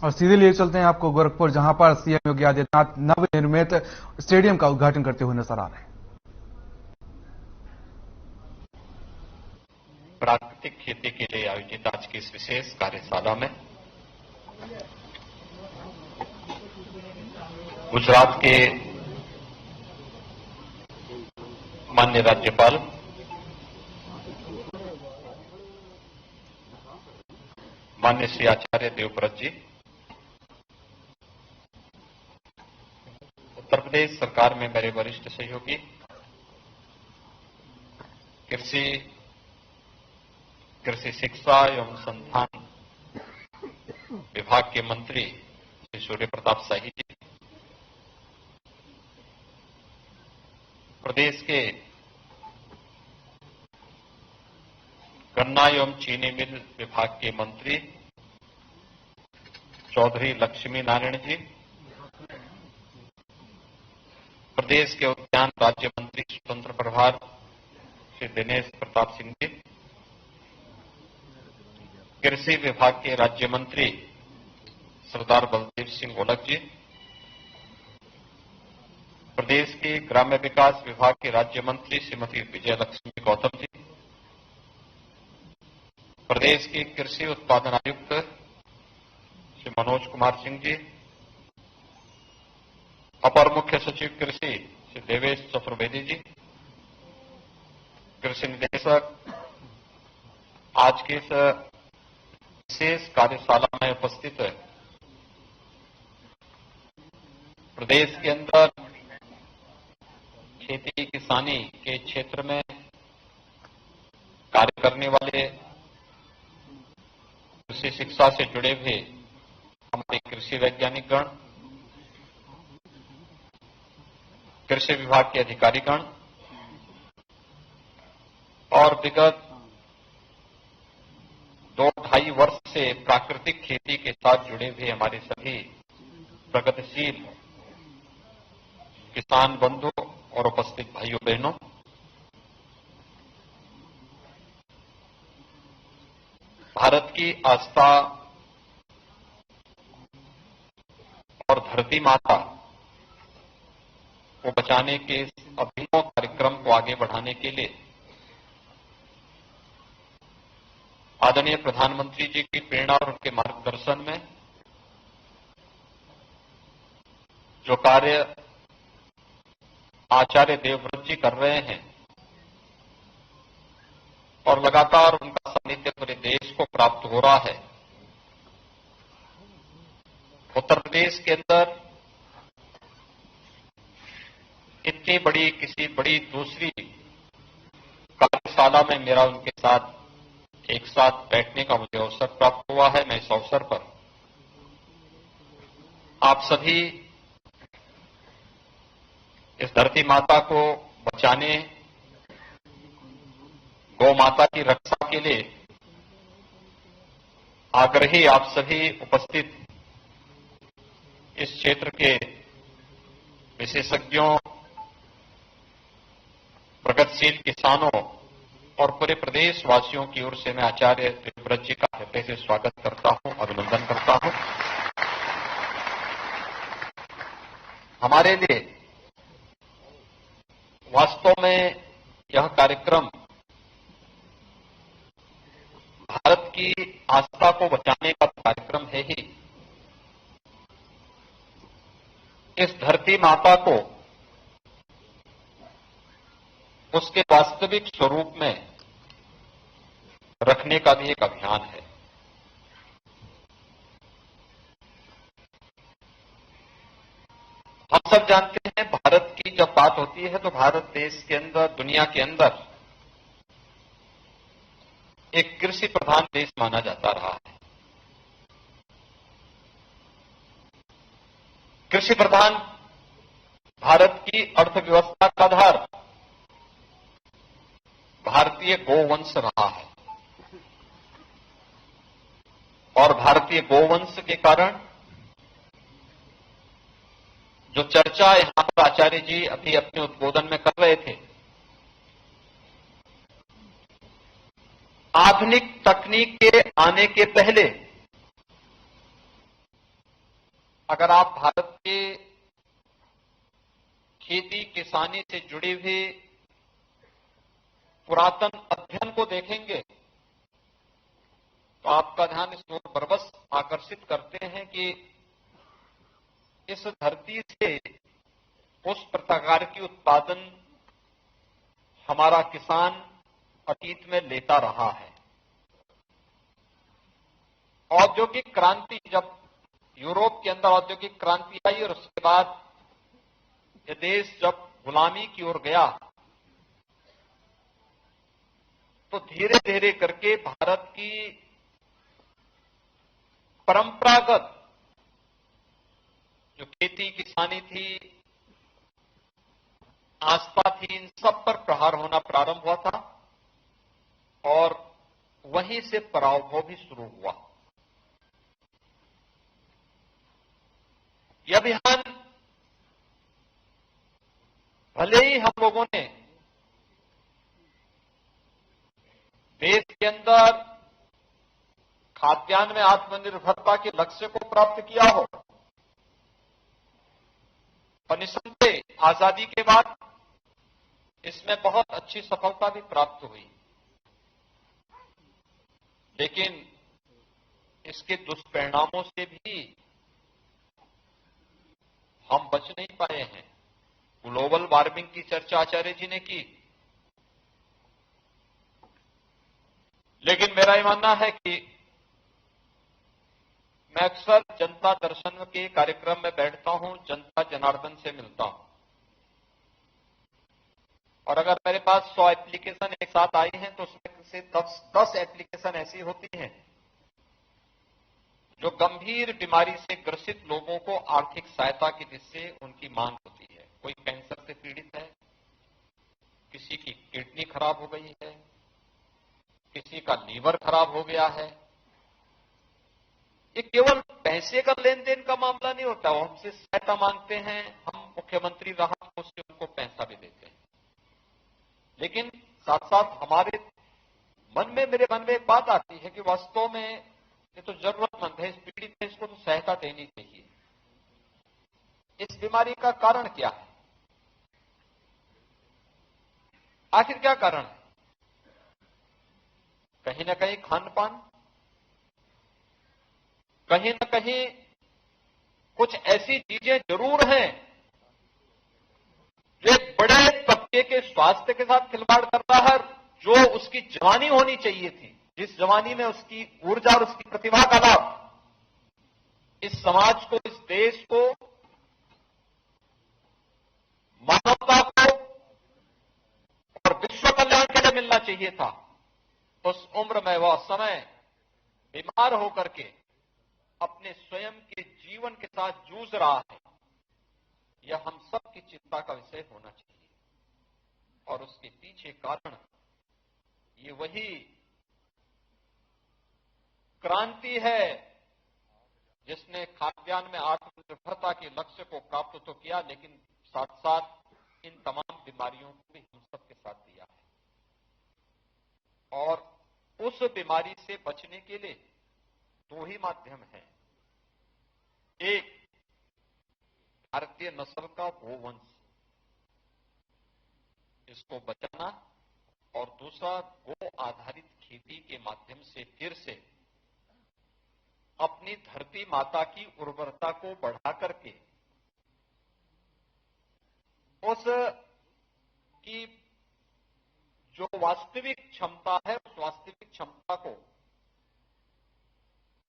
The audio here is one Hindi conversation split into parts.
और सीधे लिए चलते हैं आपको गोरखपुर, जहां पर सीएम योगी आदित्यनाथ नवनिर्मित स्टेडियम का उद्घाटन करते हुए नजर आ रहे हैं। प्राकृतिक खेती के लिए आयोजित आज की इस विशेष कार्यशाला में गुजरात के माननीय राज्यपाल माननीय श्री आचार्य देवव्रत जी, उत्तर प्रदेश सरकार में मेरे वरिष्ठ सहयोगी कृषि शिक्षा एवं अनुसंधान विभाग के मंत्री श्री सूर्य प्रताप शाही जी, प्रदेश के गन्ना एवं चीनी मिल विभाग के मंत्री चौधरी लक्ष्मी नारायण जी, प्रदेश के उद्यान राज्य मंत्री स्वतंत्र प्रभार श्री दिनेश प्रताप सिंह जी, कृषि विभाग के राज्य मंत्री सरदार बलदेव सिंह ओलख जी, प्रदेश के ग्राम्य विकास विभाग के राज्य मंत्री श्रीमती विजय लक्ष्मी गौतम जी, प्रदेश के कृषि उत्पादन आयुक्त श्री मनोज कुमार सिंह जी, अपर मुख्य सचिव कृषि श्री देवेश चतुर्वेदी जी, कृषि निदेशक, आज की इस विशेष कार्यशाला में उपस्थित प्रदेश के अंदर खेती किसानी के क्षेत्र में कार्य करने वाले, कृषि शिक्षा से जुड़े हुए हमारे कृषि वैज्ञानिक गण, कृषि विभाग के अधिकारीगण और विगत 2-2.5 वर्ष से प्राकृतिक खेती के साथ जुड़े हुए हमारे सभी प्रगतिशील किसान बंधु और उपस्थित भाइयों बहनों, भारत की आस्था और धरती माता को बचाने के इस अभिनव कार्यक्रम को आगे बढ़ाने के लिए आदरणीय प्रधानमंत्री जी की प्रेरणा और उनके मार्गदर्शन में जो कार्य आचार्य देवव्रत जी कर रहे हैं और लगातार उनका सानिध्य पूरे देश को प्राप्त हो रहा है, उत्तर प्रदेश के अंदर इतनी बड़ी किसी बड़ी दूसरी कार्यशाला में मेरा उनके साथ एक साथ बैठने का मुझे अवसर प्राप्त हुआ है। मैं इस अवसर पर आप सभी इस धरती माता को बचाने, गौ माता की रक्षा के लिए आग्रही आप सभी उपस्थित इस क्षेत्र के विशेषज्ञों, प्रगतिशील किसानों और पूरे प्रदेशवासियों की ओर से मैं आचार्य देवव्रत जी का हृदय से स्वागत करता हूं, अभिनंदन करता हूं। हमारे लिए वास्तव में यह कार्यक्रम भारत की आस्था को बचाने का कार्यक्रम है ही, इस धरती माता को उसके वास्तविक स्वरूप में रखने का भी एक अभियान है। हम सब जानते हैं, भारत की जब बात होती है तो भारत देश के अंदर, दुनिया के अंदर एक कृषि प्रधान देश माना जाता रहा है। कृषि प्रधान भारत की अर्थव्यवस्था का आधार भारतीय गोवंश रहा है और भारतीय गोवंश के कारण जो चर्चा यहां पर आचार्य जी अभी अपने उद्बोधन में कर रहे थे, आधुनिक तकनीक के आने के पहले अगर आप भारत के खेती किसानी से जुड़े हुए पुरातन अध्ययन को देखेंगे तो आपका ध्यान इस ओर बरबस आकर्षित करते हैं कि इस धरती से उस प्रकार की उत्पादन हमारा किसान अतीत में लेता रहा है। औद्योगिक क्रांति, जब यूरोप के अंदर औद्योगिक क्रांति आई और उसके बाद यह देश जब गुलामी की ओर गया तो धीरे धीरे करके भारत की परंपरागत जो खेती किसानी थी, आस्था थी, इन सब पर प्रहार होना प्रारंभ हुआ था और वहीं से पराभव भी शुरू हुआ। यह अभियान भले ही हम लोगों ने देश के अंदर खाद्यान्न में आत्मनिर्भरता के लक्ष्य को प्राप्त किया हो, और निसंदेह आजादी के बाद इसमें बहुत अच्छी सफलता भी प्राप्त हुई, लेकिन इसके दुष्परिणामों से भी हम बच नहीं पाए हैं। ग्लोबल वार्मिंग की चर्चा आचार्य जी ने की, लेकिन मेरा यह मानना है कि मैं अक्सर जनता दर्शन के कार्यक्रम में बैठता हूं, जनता जनार्दन से मिलता हूं, और अगर मेरे पास 100 एप्लीकेशन एक साथ आई हैं तो उसमें से 10 एप्लीकेशन ऐसी होती हैं जो गंभीर बीमारी से ग्रसित लोगों को आर्थिक सहायता की जिससे उनकी मांग होती है। कोई कैंसर से पीड़ित है, किसी की किडनी खराब हो गई है, किसी का लीवर खराब हो गया है। ये केवल पैसे का लेन देन का मामला नहीं होता, वो हमसे सहायता मांगते हैं, हम मुख्यमंत्री राहत कोष से उनको पैसा भी देते हैं, लेकिन साथ साथ हमारे मन में, मेरे मन में एक बात आती है कि वास्तव में ये तो जरूरतमंद है, इस पीड़ित है, इसको तो सहायता देनी चाहिए। इस बीमारी का कारण क्या है? आखिर क्या कारण है? कहीं ना कहीं खान पान, कहीं ना कहीं कुछ ऐसी चीजें जरूर हैं जो एक बड़े तबके के स्वास्थ्य के साथ खिलवाड़ कर रहा है, जो उसकी जवानी होनी चाहिए थी, जिस जवानी में उसकी ऊर्जा और उसकी प्रतिभा का लाभ इस समाज को, इस देश को, मानवता को और विश्व कल्याण के लिए मिलना चाहिए था, उस उम्र में वह समय बीमार होकर के अपने स्वयं के जीवन के साथ जूझ रहा है। यह हम सब की चिंता का विषय होना चाहिए, और उसके पीछे कारण ये वही क्रांति है जिसने खाद्यान्न में आत्मनिर्भरता के लक्ष्य को प्राप्त तो किया, लेकिन साथ साथ इन तमाम बीमारियों को भी हम सबके साथ दिया है। और उस बीमारी से बचने के लिए दो ही माध्यम हैं, एक भारतीय नस्ल का गोवंश, इसको बचाना, और दूसरा गो आधारित खेती के माध्यम से फिर से अपनी धरती माता की उर्वरता को बढ़ा करके उस की जो वास्तविक क्षमता है, उस वास्तविक क्षमता को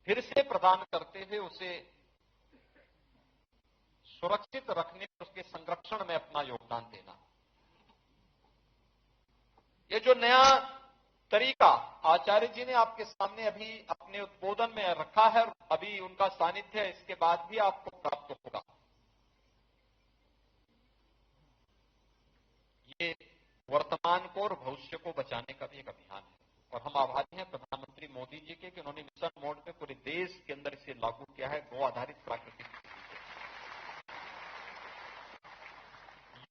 फिर से प्रदान करते हुए उसे सुरक्षित रखने, उसके संरक्षण में अपना योगदान देना। ये जो नया तरीका आचार्य जी ने आपके सामने अभी अपने उद्बोधन में रखा है, अभी उनका सानिध्य इसके बाद भी आपको प्राप्त होगा, ये वर्तमान को और भविष्य को बचाने का भी एक अभियान है। और हम आभारी हैं प्रधानमंत्री मोदी जी के कि उन्होंने मिशन मोड में पूरे देश के अंदर इसे लागू किया है, गो आधारित प्राकृतिक।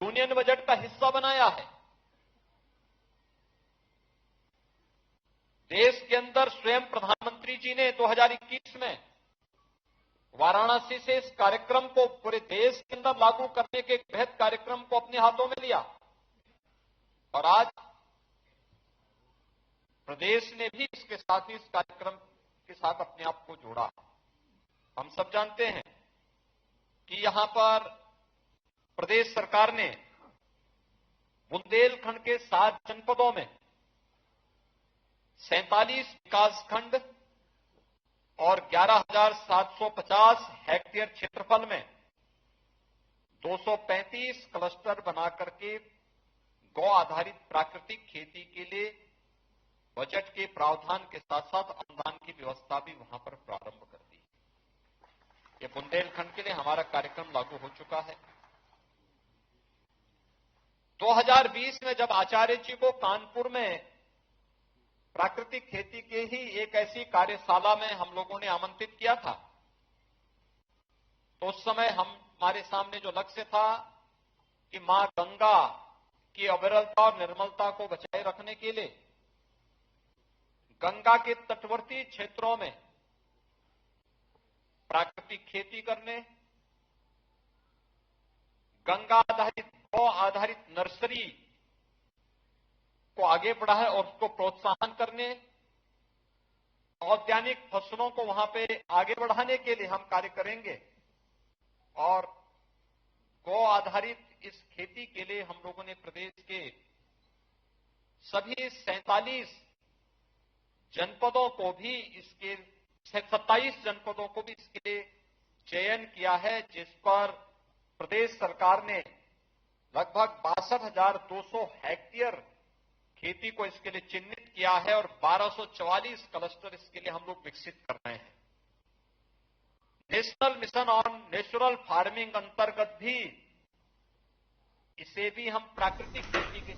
यूनियन बजट का हिस्सा बनाया है। देश के अंदर स्वयं प्रधानमंत्री जी ने 2021 में वाराणसी से इस कार्यक्रम को पूरे देश के अंदर लागू करने के एक बृहद कार्यक्रम को अपने हाथों में लिया और आज प्रदेश ने भी इसके साथ ही इस कार्यक्रम के साथ अपने आप को जोड़ा। हम सब जानते हैं कि यहां पर प्रदेश सरकार ने बुंदेलखंड के 7 जनपदों में 47 विकासखंड और 11,750 हेक्टेयर क्षेत्रफल में 235 क्लस्टर बनाकर के गौ आधारित प्राकृतिक खेती के लिए बजट के प्रावधान के साथ साथ अनुदान की व्यवस्था भी वहां पर प्रारंभ कर दी। ये बुंदेलखंड के लिए हमारा कार्यक्रम लागू हो चुका है। 2020 में जब आचार्य जी को कानपुर में प्राकृतिक खेती के ही एक ऐसी कार्यशाला में हम लोगों ने आमंत्रित किया था, तो उस समय हमारे सामने जो लक्ष्य था कि मां गंगा की अविरलता और निर्मलता को बचाए रखने के लिए गंगा के तटवर्ती क्षेत्रों में प्राकृतिक खेती करने, गंगा आधारित गौ आधारित नर्सरी को आगे बढ़ाए और उसको प्रोत्साहन करने, औद्यानिक फसलों को वहां पे आगे बढ़ाने के लिए हम कार्य करेंगे और गौ आधारित इस खेती के लिए हम लोगों ने प्रदेश के सभी 47 जनपदों को भी इसके 27 जनपदों को भी इसके लिए चयन किया है, जिस पर प्रदेश सरकार ने लगभग 62,200 हेक्टेयर खेती को इसके लिए चिन्हित किया है और 1244 क्लस्टर इसके लिए हम लोग विकसित कर रहे हैं। National mission on natural farming अंतर्गत भी इसे भी हम प्राकृतिक खेती के